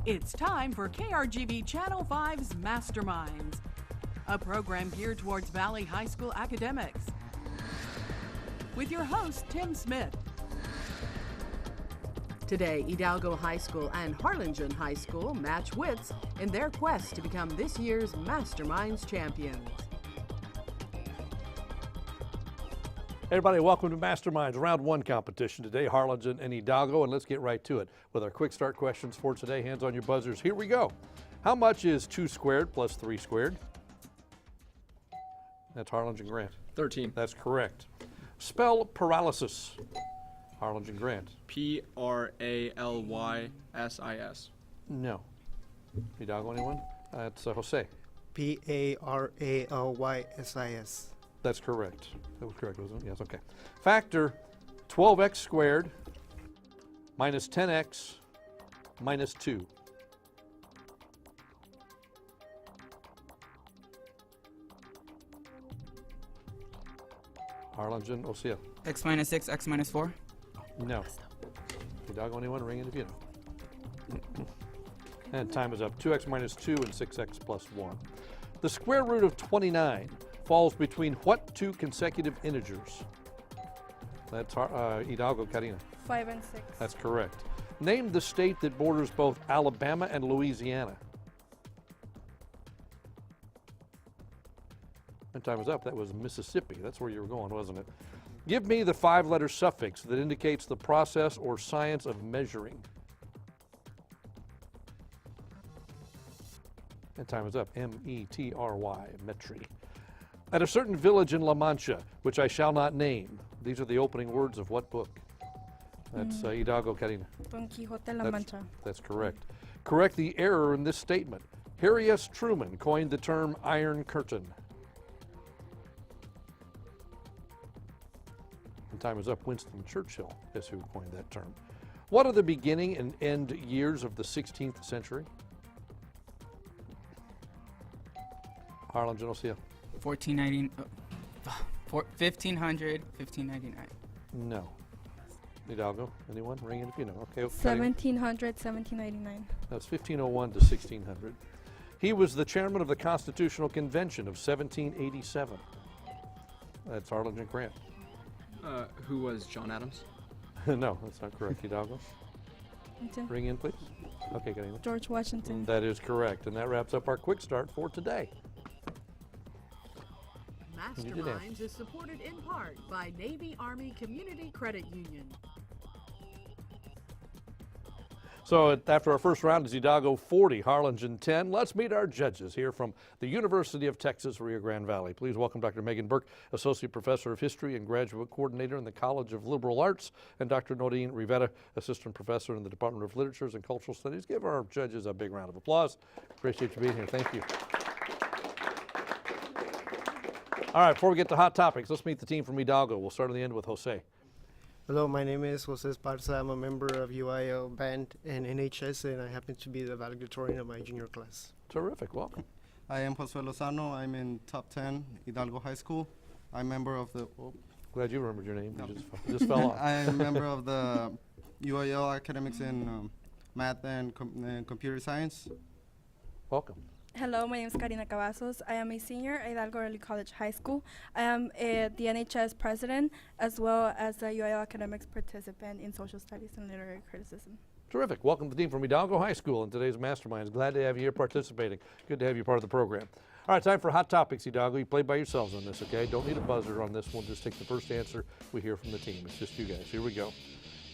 It's time for KRGB Channel 5's Masterminds, a program geared towards Valley High School academics. With your host, Tim Smith. Today, Hidalgo High School and Harlingen High School match wits in their quest to become this year's Masterminds champions. Hey everybody, welcome to Masterminds Round 1 competition today, Harlingen and Hidalgo, and let's get right to it with our quick start questions for today. Hands on your buzzers. Here we go. How much is 2 squared plus 3 squared? That's Harlingen Grant. 13. That's correct. Spell paralysis. Harlingen Grant. P-R-A-L-Y-S-I-S. No. Hidalgo, anyone? That's Jose. P-A-R-A-L-Y-S-I-S. That's correct. That was correct, wasn't it? Yes, okay. Factor 12x squared minus 10x minus 2. Harlingen, Osea. X minus 6, X minus 4. No. Hidalgo, anyone? Ring it if you know. And time is up. 2x minus 2 and 6x plus 1. The square root of 29 falls between what 2 consecutive integers? That's Hidalgo, Karina. 5 and 6. That's correct. Name the state that borders both Alabama and Louisiana. And time is up. That was Mississippi. That's where you were going, wasn't it? Give me the 5-letter suffix that indicates the process or science of measuring. And time is up. M-E-T-R-Y, metry. At a certain village in La Mancha, which I shall not name, these are the opening words of what book? That's Hidalgo, Karina. Don Quixote La Mancha. That's correct. Correct the error in this statement. Harry S. Truman coined the term Iron Curtain. And time is up. Winston Churchill is who coined that term. What are the beginning and end years of the 16th century? Harlingen, Osea. 1500, 1599. No. Hidalgo, anyone? Ring it if you know. Okay. 1700, 1799. That's 1501 to 1600. He was the chairman of the Constitutional Convention of 1787. That's Harlingen Grant. Who was John Adams? No, that's not correct. Hidalgo. Ring in, please. Okay, Karina. George Washington. That is correct. And that wraps up our quick start for today. Masterminds is supported in part by Navy Army Community Credit Union. So after our first round is Hidalgo 40, Harlingen 10. Let's meet our judges here from the University of Texas, Rio Grande Valley. Please welcome Dr. Megan Burke, Associate Professor of History and Graduate Coordinator in the College of Liberal Arts, and Dr. Noreen Rivera, Assistant Professor in the Department of Literatures and Cultural Studies. Give our judges a big round of applause. Appreciate you being here. Thank you. All right, before we get to hot topics, let's meet the team from Hidalgo. We'll start on the end with Jose. Hello, my name is Jose Esparza. I'm a member of UIL band and NHS, and I happen to be the valedictorian of my junior class. Terrific, welcome. I am Jose Lozano. I'm in top 10 Hidalgo High School. I'm member of the... Glad you remembered your name. No. You just fell off. I am a member of the UIL academics in math and computer science. Welcome. Hello, my name is Karina Cavazos. I am a senior at Hidalgo Early College High School. I am the NHS president as well as the UIL academics participant in social studies and literary criticism. Terrific. Welcome to the team from Hidalgo High School in today's Masterminds. Glad to have you here participating. Good to have you part of the program. All right, time for hot topics, Hidalgo. You play by yourselves on this, okay? Don't need a buzzer on this one. Just take the first answer we hear from the team. It's just you guys. Here we go.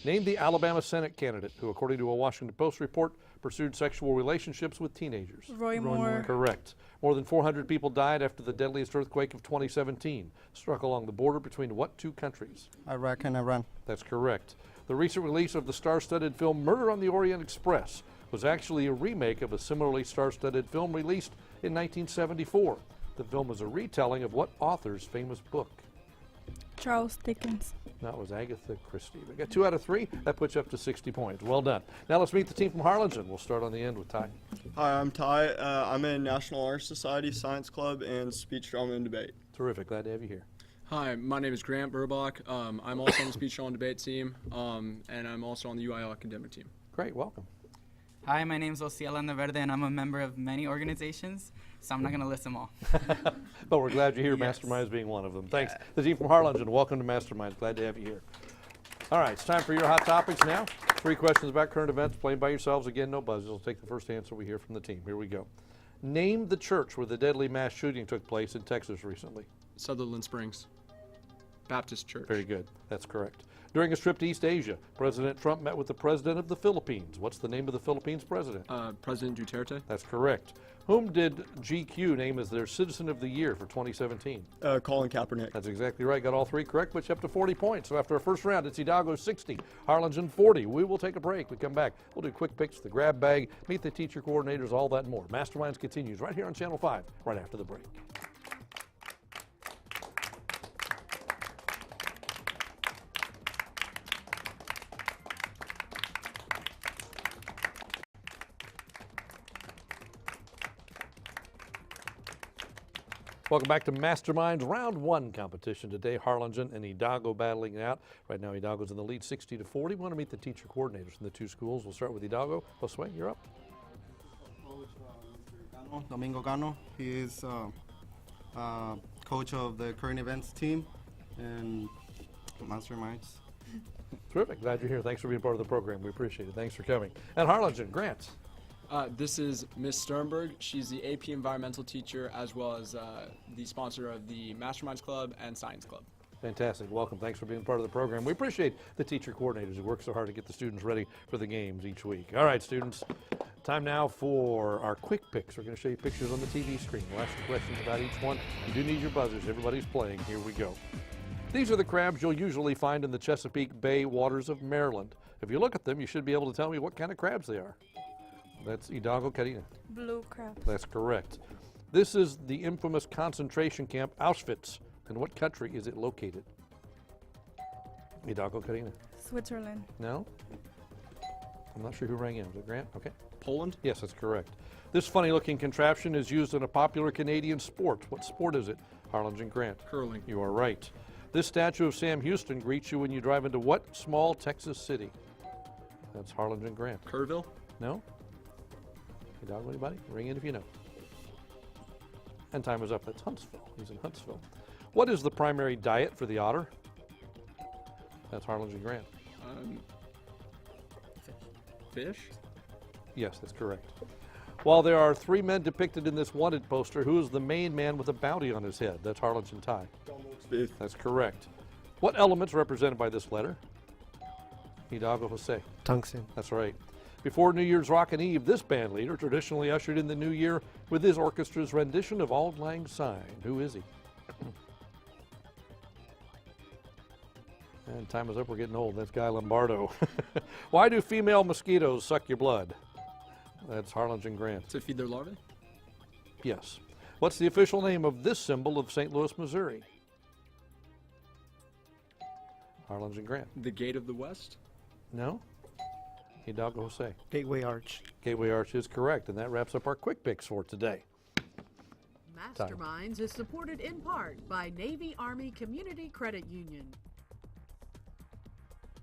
Name the Alabama Senate candidate who, according to a Washington Post report, pursued sexual relationships with teenagers. Roy Moore. Correct. More than 400 people died after the deadliest earthquake of 2017. Struck along the border between what 2 countries? Iraq and Iran. That's correct. The recent release of the star-studded film Murder on the Orient Express was actually a remake of a similarly star-studded film released in 1974. The film was a retelling of what author's famous book? Charles Dickens. That was Agatha Christie. We got 2 out of 3. That puts you up to 60 points. Well done. Now let's meet the team from Harlingen. We'll start on the end with Ty. Hi, I'm Ty. I'm in National Honor Society, Science Club, and Speech, Drama, and Debate. Terrific. Glad to have you here. Hi, my name is Grant Burbach. I'm also on the Speech, Drama, and Debate team, and I'm also on the UIL academic team. Great. Welcome. Hi, my name is Ociela Verde, and I'm a member of many organizations, so I'm not going to list them all. But we're glad you're here, Yes. Masterminds being one of them. Thanks. The team from Harlingen, welcome to Masterminds. Glad to have you here. All right, it's time for your hot topics now. 3 questions about current events, playing by yourselves. Again, no buzzers. We'll take the first answer we hear from the team. Here we go. Name the church where the deadly mass shooting took place in Texas recently. Sutherland Springs Baptist Church. Very good. That's correct. During a trip to East Asia, President Trump met with the president of the Philippines. What's the name of the Philippines president? President Duterte. That's correct. Whom did GQ name as their Citizen of the Year for 2017? Colin Kaepernick. That's exactly right. Got all 3 correct, which up to 40 points. So after our first round, it's Hidalgo 60, Harlingen 40. We will take a break. We come back. We'll do quick picks, the grab bag, meet the teacher coordinators, all that and more. Masterminds continues right here on Channel 5, right after the break. Welcome back to Masterminds Round 1 competition today. Harlingen and Hidalgo battling it out. Right now, Hidalgo's in the lead 60 to 40. We want to meet the teacher coordinators from the 2 schools. We'll start with Hidalgo. Josue, you're up. Domingo Gano. He is coach of the current events team and Masterminds. Terrific. Glad you're here. Thanks for being part of the program. We appreciate it. Thanks for coming. And Harlingen, Grant. This is Miss Sternberg. She's the AP Environmental teacher as well as the sponsor of the Masterminds Club and Science Club. Fantastic. Welcome. Thanks for being part of the program. We appreciate the teacher coordinators who work so hard to get the students ready for the games each week. All right, students. Time now for our quick picks. We're going to show you pictures on the TV screen. We'll ask you questions about each one. You do need your buzzers. Everybody's playing. Here we go. These are the crabs you'll usually find in the Chesapeake Bay waters of Maryland. If you look at them, you should be able to tell me what kind of crabs they are. That's Hidalgo, Karina. Blue crab. That's correct. This is the infamous concentration camp Auschwitz. In what country is it located? Hidalgo, Karina. Switzerland. No? I'm not sure who rang in. Was it Grant? Okay. Poland. Yes, that's correct. This funny-looking contraption is used in a popular Canadian sport. What sport is it? Harlingen, Grant. Curling. You are right. This statue of Sam Houston greets you when you drive into what small Texas city? That's Harlingen, Grant. Kerrville. No? Hidalgo, anybody? Ring in if you know. And time is up. That's Huntsville. He's in Huntsville. What is the primary diet for the otter? That's Harlingen, Grant. Fish. Yes, that's correct. While there are 3 men depicted in this wanted poster, who is the main man with a bounty on his head? That's Harlingen Ty. Speed. That's correct. What element's represented by this letter? Hidalgo Jose. Tungsten. That's right. Before New Year's Rockin' Eve, this band leader traditionally ushered in the new year with his orchestra's rendition of Auld Lang Syne. Who is he? And time is up. We're getting old. That's Guy Lombardo. Why do female mosquitoes suck your blood? That's Harlingen Grant. To feed their larvae. Yes. What's the official name of this symbol of St. Louis, Missouri? Harlingen Grant. The Gate of the West. No? Hidalgo Jose. Gateway Arch. Gateway Arch is correct, and that wraps up our quick picks for today. Masterminds is supported in part by Navy Army Community Credit Union.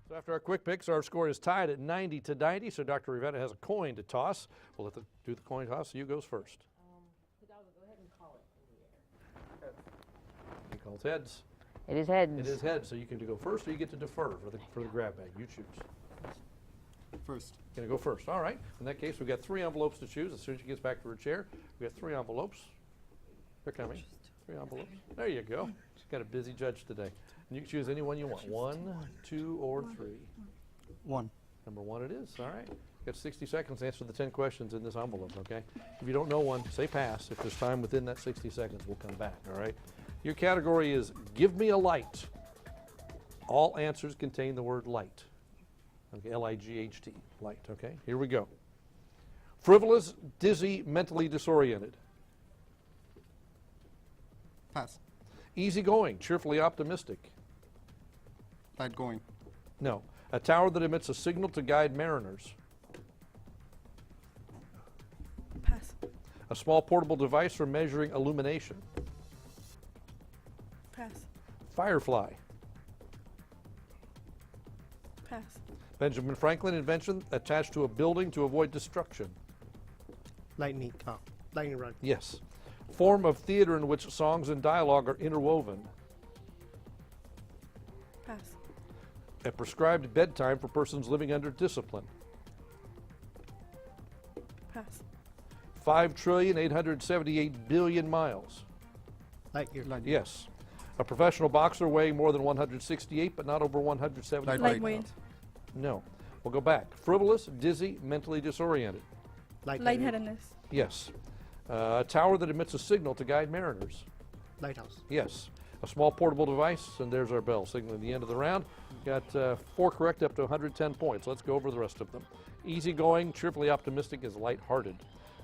So after our quick picks, our score is tied at 90 to 90, so Dr. Rivetta has a coin to toss. We'll do the coin toss, so you goes first. Hidalgo, go ahead and call it in the air. He calls heads. It is heads. It is heads, so you can go first or you get to defer for the grab bag. You choose. First. Going to go first. All right. In that case, we've got 3 envelopes to choose. As soon as she gets back to her chair, we've got 3 envelopes. They're coming. 3 envelopes. There you go. Got a busy judge today. And you can choose any one you want. 1, 2, or 3. 1. Number 1 it is. All right. You've got 60 seconds to answer the 10 questions in this envelope, okay? If you don't know one, say pass. If there's time within that 60 seconds, we'll come back, all right? Your category is Give Me a Light. All answers contain the word light. Okay, L-I-G-H-T, light, okay? Here we go. Frivolous, dizzy, mentally disoriented. Pass. Easygoing, cheerfully optimistic. Light going. No. A tower that emits a signal to guide mariners. Pass. A small portable device for measuring illumination. Pass. Firefly. Pass. Benjamin Franklin invention attached to a building to avoid destruction. Lightning rod. Yes. Form of theater in which songs and dialogue are interwoven. Pass. A prescribed bedtime for persons living under discipline. Pass. 5,878,000,000,000 miles. Light year. Yes. A professional boxer weighing more than 168 but not over 175. Lightweight. No. We'll go back. Frivolous, dizzy, mentally disoriented. Lightheadedness. Yes. A tower that emits a signal to guide mariners. Lighthouse. Yes. A small portable device, and there's our bell signaling the end of the round. Got 4 correct up to 110 points. Let's go over the rest of them. Easygoing, cheerfully optimistic is lighthearted.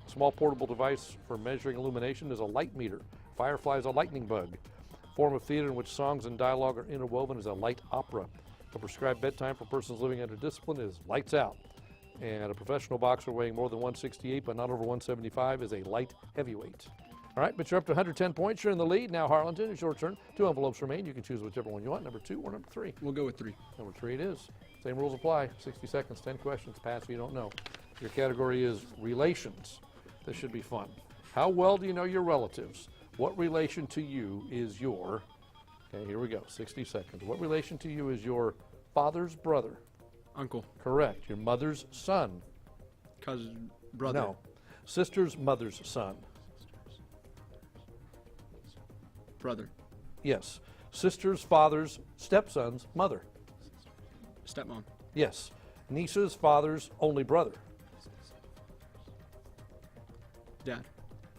Small portable device for measuring illumination is a light meter. Firefly is a lightning bug. Form of theater in which songs and dialogue are interwoven is a light opera. A prescribed bedtime for persons living under discipline is lights out. And a professional boxer weighing more than 168 but not over 175 is a light heavyweight. All right, but you're up to 110 points. You're in the lead. Now, Harlingen, it's your turn. 2 envelopes remain. You can choose whichever one you want, number 2 or number 3. We'll go with 3. Number 3 it is. Same rules apply. 60 seconds, 10 questions. Pass if you don't know. Your category is relations. This should be fun. How well do you know your relatives? What relation to you is your... Okay, here we go. 60 seconds. What relation to you is your father's brother? Uncle. Correct. Your mother's son? Cousin. Brother. No. Sister's mother's son? Brother. Yes. Sister's father's stepson's mother? Stepmom. Yes. Niece's father's only brother? Dad.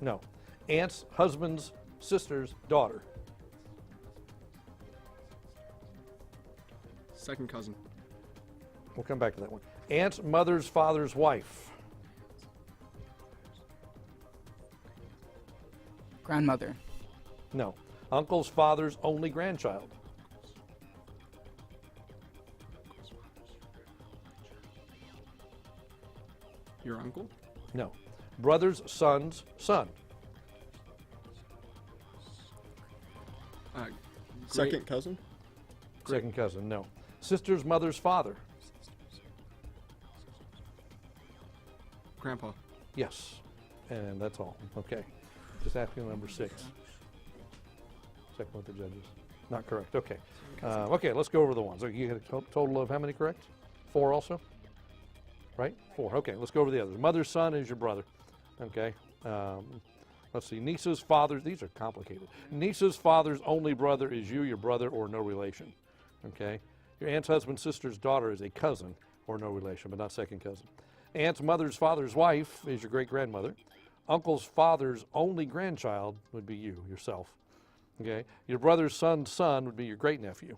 No. Aunt's husband's sister's daughter? Second cousin. We'll come back to that one. Aunt's mother's father's wife? Grandmother. No. Uncle's father's only grandchild? Your uncle? No. Brother's son's son? Second cousin? Second cousin, no. Sister's mother's father? Grandpa. Yes. And that's all. Okay. Just asking number 6. Second with the judges. Not correct. Okay. Okay, let's go over the ones. You had a total of how many correct? 4 also? Right? 4. Okay, let's go over the others. Mother's son is your brother. Okay. Let's see. Niece's father, these are complicated. Niece's father's only brother is you, your brother, or no relation. Okay. Your aunt's husband's sister's daughter is a cousin, or no relation, but not second cousin. Aunt's mother's father's wife is your great-grandmother. Uncle's father's only grandchild would be you, yourself. Okay. Your brother's son's son would be your great-nephew.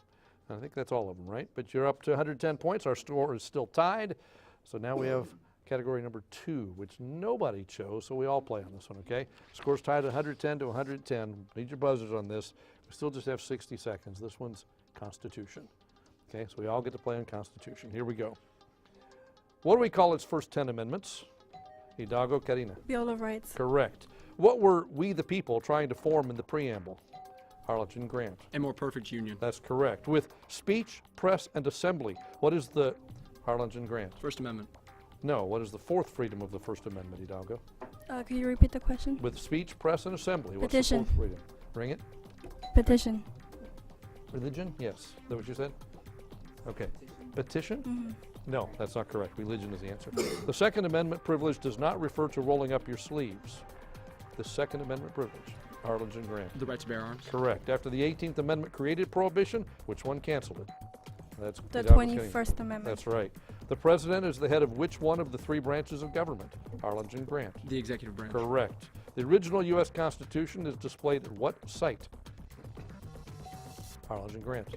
I think that's all of them, right? But you're up to 110 points. Our score is still tied. So now we have category number 2, which nobody chose, so we all play on this one, okay? Score's tied at 110 to 110. Need your buzzers on this. We still just have 60 seconds. This one's Constitution. Okay, so we all get to play on Constitution. Here we go. What do we call its first 10 amendments? Hidalgo, Karina. Bill of Rights. Correct. What were we the people trying to form in the preamble? Harlingen Grant. A more perfect union. That's correct. With speech, press, and assembly, what is the Harlingen Grant? First Amendment. No, what is the 4th freedom of the First Amendment, Hidalgo? Could you repeat the question? With speech, press, and assembly, what's Petition. the 4th freedom? Bring it. Petition. Religion? Yes. Is that what you said? Okay. Petition? No, that's not correct. Religion is the answer. The Second Amendment privilege does not refer to rolling up your sleeves. The Second Amendment privilege. Harlingen Grant. The right to bear arms. Correct. After the 18th Amendment created prohibition, which one canceled it? That's The Hidalgo's getting- 21st Amendment. That's right. The president is the head of which one of the 3 branches of government? Harlingen Grant. The executive branch. Correct. The original U.S. Constitution is displayed at what site? Harlingen Grant.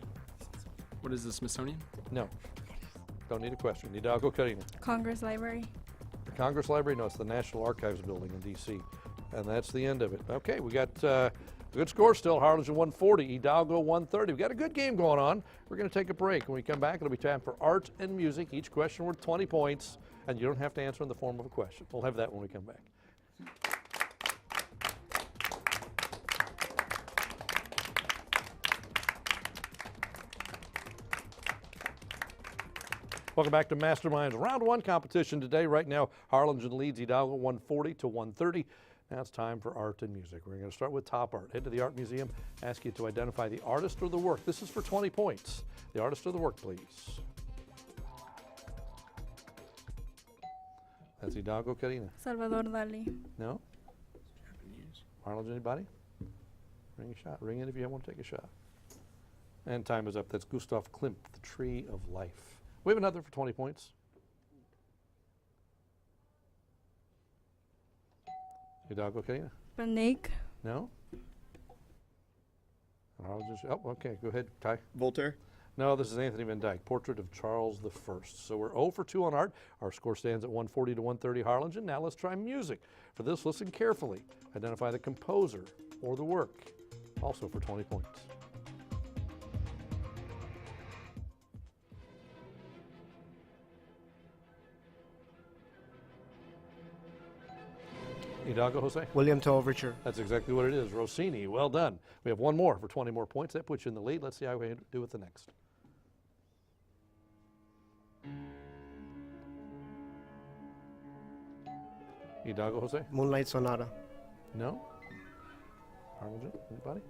What is the Smithsonian? No. Don't need a question. Hidalgo, Karina. Congress Library. The Congress Library? No, it's the National Archives building in D.C. And that's the end of it. Okay, we got a good score still. Harlingen 140, Hidalgo 130. We got a good game going on. We're going to take a break. When we come back, it'll be time for art and music. Each question worth 20 points, and you don't have to answer in the form of a question. We'll have that when we come back. Welcome back to Masterminds. Round one competition today. Right now, Harlingen leads Hidalgo 140 to 130. Now it's time for art and music. We're going to start with top art. Head to the art museum, ask you to identify the artist or the work. This is for 20 points. The artist or the work, please. That's Hidalgo. Karina? Salvador Dali. No? Harlingen, anybody? Ring a shot. Ring it if you want to take a shot. And time is up. That's Gustav Klimt, The Tree of Life. We have another for 20 points. Hidalgo, Karina? Van Eyck. No? Oh, okay, go ahead, Ty. Voltaire. No, this is Anthony Van Dyke, Portrait of Charles I. So we're 0 for 2 on art. Our score stands at 140 to 130 Harlingen. Now let's try music. For this, listen carefully. Identify the composer or the work, also for 20 points. Hidalgo, Jose? William Tell Overture. That's exactly what it is. Rossini, well done. We have one more for 20 more points. That puts you in the lead. Let's see how we do with the next. Hidalgo, Jose? Moonlight Sonata. No? Harlingen, anybody?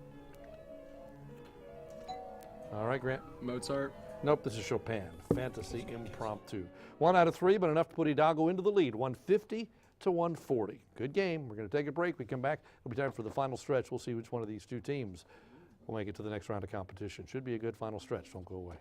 All right, Grant. Mozart. Nope, this is Chopin. Fantasy Impromptu. 1 out of 3, but enough to put Hidalgo into the lead. 150 to 140. Good game. We're going to take a break. We come back. It'll be time for the final stretch. We'll see which one of these two teams will make it to the next round of competition. Should be a good final stretch. Don't go away.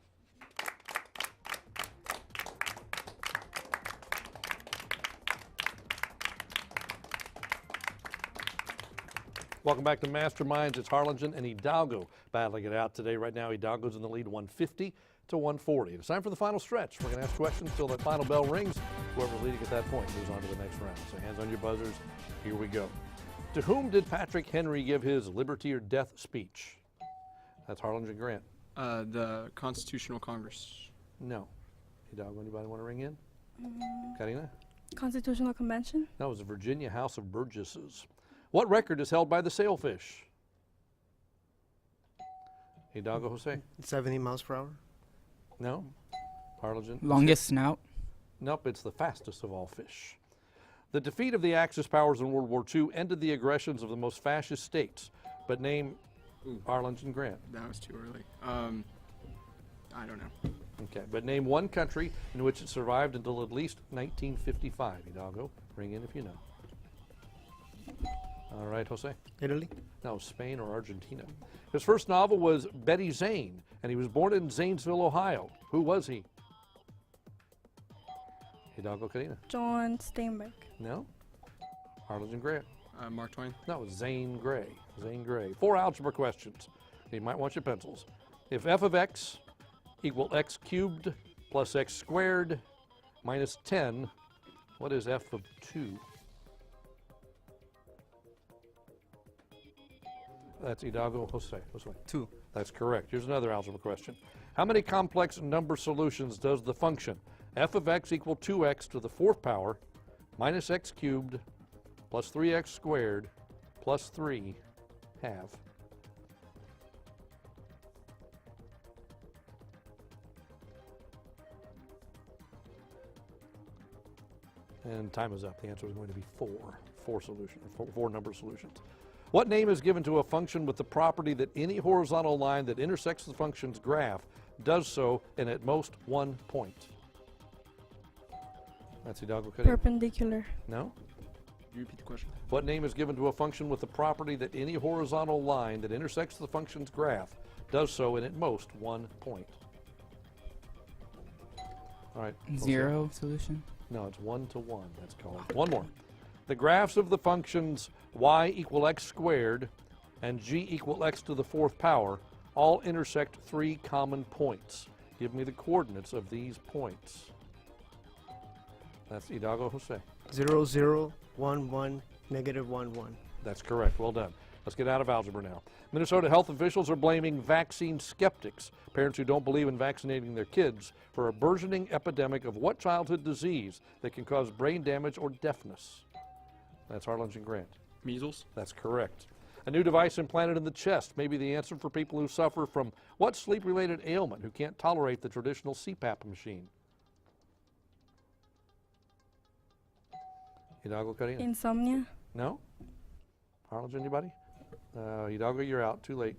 Welcome back to Masterminds. It's Harlingen and Hidalgo battling it out today. Right now, Hidalgo's in the lead 150 to 140. It's time for the final stretch. We're going to ask questions until that final bell rings. Whoever's leading at that point moves on to the next round. So hands on your buzzers. Here we go. To whom did Patrick Henry give his liberty or death speech? That's Harlingen Grant. The Constitutional Congress. No. Hidalgo, anybody want to ring in? Karina? Constitutional Convention. That was the Virginia House of Burgesses. What record is held by the sailfish? Hidalgo, Jose? 70 miles per hour. No? Harlingen? Longest snout. Nope, it's the fastest of all fish. The defeat of the Axis powers in World War II ended the aggressions of the most fascist states, but name Harlingen Grant. That was too early. I don't know. Okay, but name one country in which it survived until at least 1955. Hidalgo, ring in if you know. All right, Jose? Italy. No, Spain or Argentina. His first novel was Betty Zane, and he was born in Zanesville, Ohio. Who was he? Hidalgo, Karina? John Steinbeck. No? Harlingen Grant? Mark Twain. No, Zane Grey. Zane Grey. 4 algebra questions. You might want your pencils. If f of x equal x cubed plus x squared minus 10, what is f of 2? That's Hidalgo. Jose. 2. That's correct. Here's another algebra question. How many complex number solutions does the function f of x equal 2x to the 4th power minus x cubed plus 3x squared plus 3 have? And time is up. The answer is going to be 4. 4 number solutions. What name is given to a function with the property that any horizontal line that intersects the function's graph does so in at most one point? That's Hidalgo. Perpendicular. No? Can you repeat the question? What name is given to a function with the property that any horizontal line that intersects the function's graph does so in at most one point? All right. Zero solution. No, it's 1 to 1. That's called. One more. The graphs of the functions y equal x squared and g equal x to the 4th power all intersect 3 common points. Give me the coordinates of these points. That's Hidalgo. Jose. 0, 0, 1, 1, negative 1, 1. That's correct. Well done. Let's get out of algebra now. Minnesota health officials are blaming vaccine skeptics, parents who don't believe in vaccinating their kids, for a burgeoning epidemic of what childhood disease that can cause brain damage or deafness? That's Harlingen Grant. Measles. That's correct. A new device implanted in the chest may be the answer for people who suffer from what sleep-related ailment who can't tolerate the traditional CPAP machine? Hidalgo, Karina? Insomnia. No? Harlingen, anybody? Hidalgo, you're out. Too late.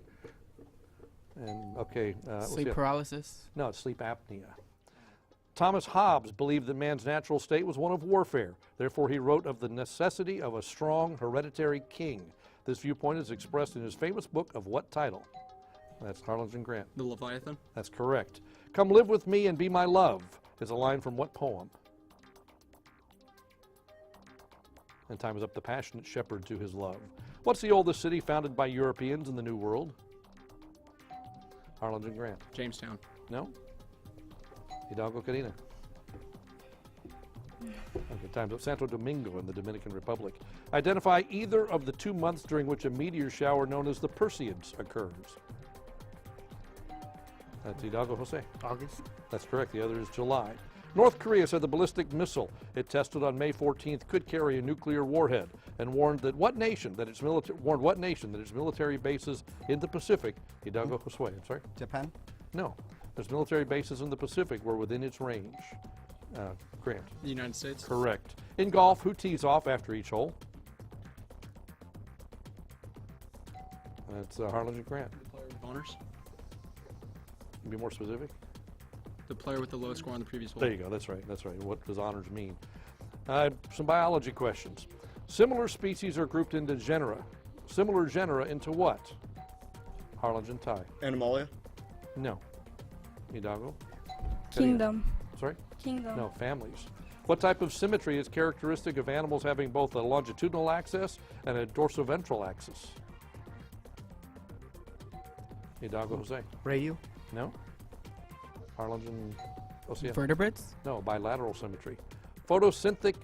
And okay. Sleep paralysis. No, it's sleep apnea. Thomas Hobbes believed that man's natural state was one of warfare. Therefore, he wrote of the necessity of a strong hereditary king. This viewpoint is expressed in his famous book of what title? That's Harlingen Grant. The Leviathan. That's correct. Come live with me and be my love is a line from what poem? And time is up. The passionate shepherd to his love. What's the oldest city founded by Europeans in the New World? Harlingen Grant. Jamestown. No? Hidalgo, Karina. Okay, time's up. Santo Domingo in the Dominican Republic. Identify either of the 2 months during which a meteor shower known as the Perseids occurs. That's Hidalgo, Jose. August. That's correct. The other is July. North Korea said the ballistic missile it tested on May 14th could carry a nuclear warhead and warned what nation that its military bases in the Pacific. Hidalgo, Jose. I'm sorry. Japan. No. There's military bases in the Pacific were within its range. Grant. The United States. Correct. In golf, who tees off after each hole? That's Harlingen Grant. The player with honors. Can you be more specific? The player with the lowest score on the previous hole. There you go. That's right. That's right. What does honors mean? Some biology questions. Similar species are grouped into genera. Similar genera into what? Harlingen tie. Animalia. No. Hidalgo? Kingdom. Sorry? Kingdom. No, families. What type of symmetry is characteristic of animals having both a longitudinal axis and a dorsoventral axis? Hidalgo, Jose. Radio. No? Harlingen, Jose. Vertebrates. No, bilateral symmetry. Photosynthetic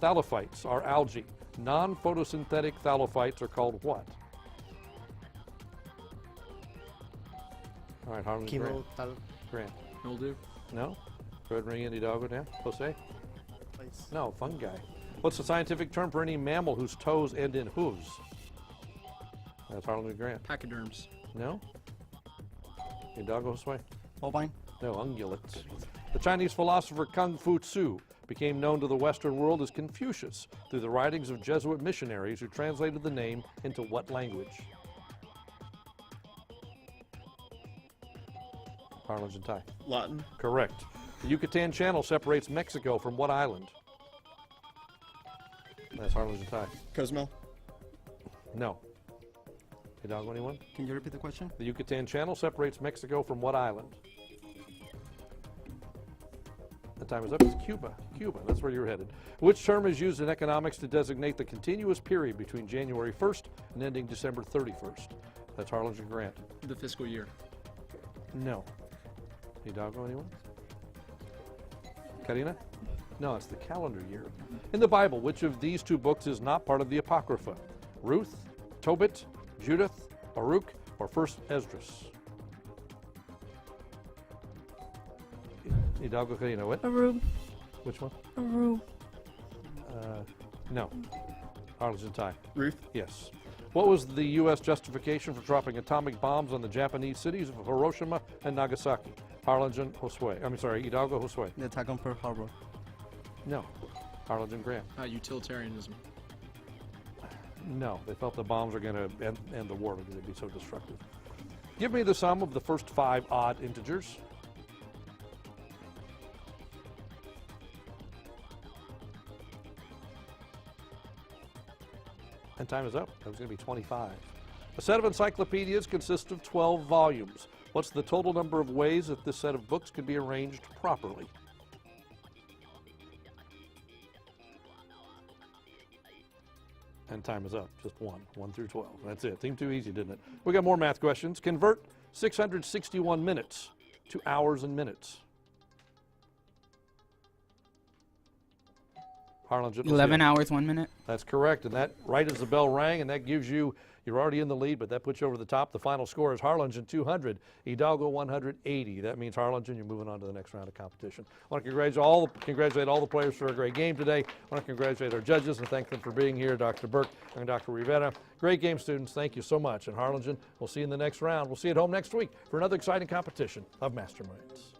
thallophytes are algae. Non-photosynthetic thallophytes are called what? All right, Harlingen Grant. Grant. Mildew. No? Go ahead and ring in Hidalgo now. Jose? Place. No, fungi. What's the scientific term for any mammal whose toes end in hooves? That's Harlingen Grant. Pachyderms. No? Hidalgo, Jose? Bovine. No, ungulates. The Chinese philosopher Kung Fu Tzu became known to the Western world as Confucius through the writings of Jesuit missionaries who translated the name into what language? Harlingen tie. Latin. Correct. The Yucatan Channel separates Mexico from what island? That's Harlingen tie. Cozumel. No. Hidalgo, anyone? Can you repeat the question? The Yucatan Channel separates Mexico from what island? The time is up. It's Cuba. Cuba, that's where you're headed. Which term is used in economics to designate the continuous period between January 1st and ending December 31st? That's Harlingen Grant. The fiscal year. No. Hidalgo, anyone? Karina? No, it's the calendar year. In the Bible, which of these 2 books is not part of the Apocrypha? Ruth, Tobit, Judith, Baruch, or 1st Esdras? Hidalgo, Karina, what? Arub. Which one? Arub. No. Harlingen tie. Ruth. Yes. What was the U.S. justification for dropping atomic bombs on the Japanese cities of Hiroshima and Nagasaki? Harlingen, Josue. I'm sorry, Hidalgo, Josue. The attack on Pearl Harbor. No. Harlingen Grant. Utilitarianism. No. They felt the bombs were going to end the war because they'd be so destructive. Give me the sum of the first 5 odd integers. And time is up. That was going to be 25. A set of encyclopedias consists of 12 volumes. What's the total number of ways that this set of books could be arranged properly? And time is up. Just 1 through 12. That's it. Seemed too easy, didn't it? We got more math questions. Convert 661 minutes to hours and minutes. Harlingen. 11 hours, 1 minute. That's correct, and that right as the bell rang, and that gives you, you're already in the lead, but that puts you over the top. The final score is Harlingen 200, Hidalgo 180. That means Harlingen, you're moving on to the next round of competition. I want to congratulate all the players for a great game today. I want to congratulate our judges and thank them for being here, Dr. Burke and Dr. Rivera. Great game, students. Thank you so much. And Harlingen, we'll see you in the next round. We'll see you at home next week for another exciting competition of Masterminds.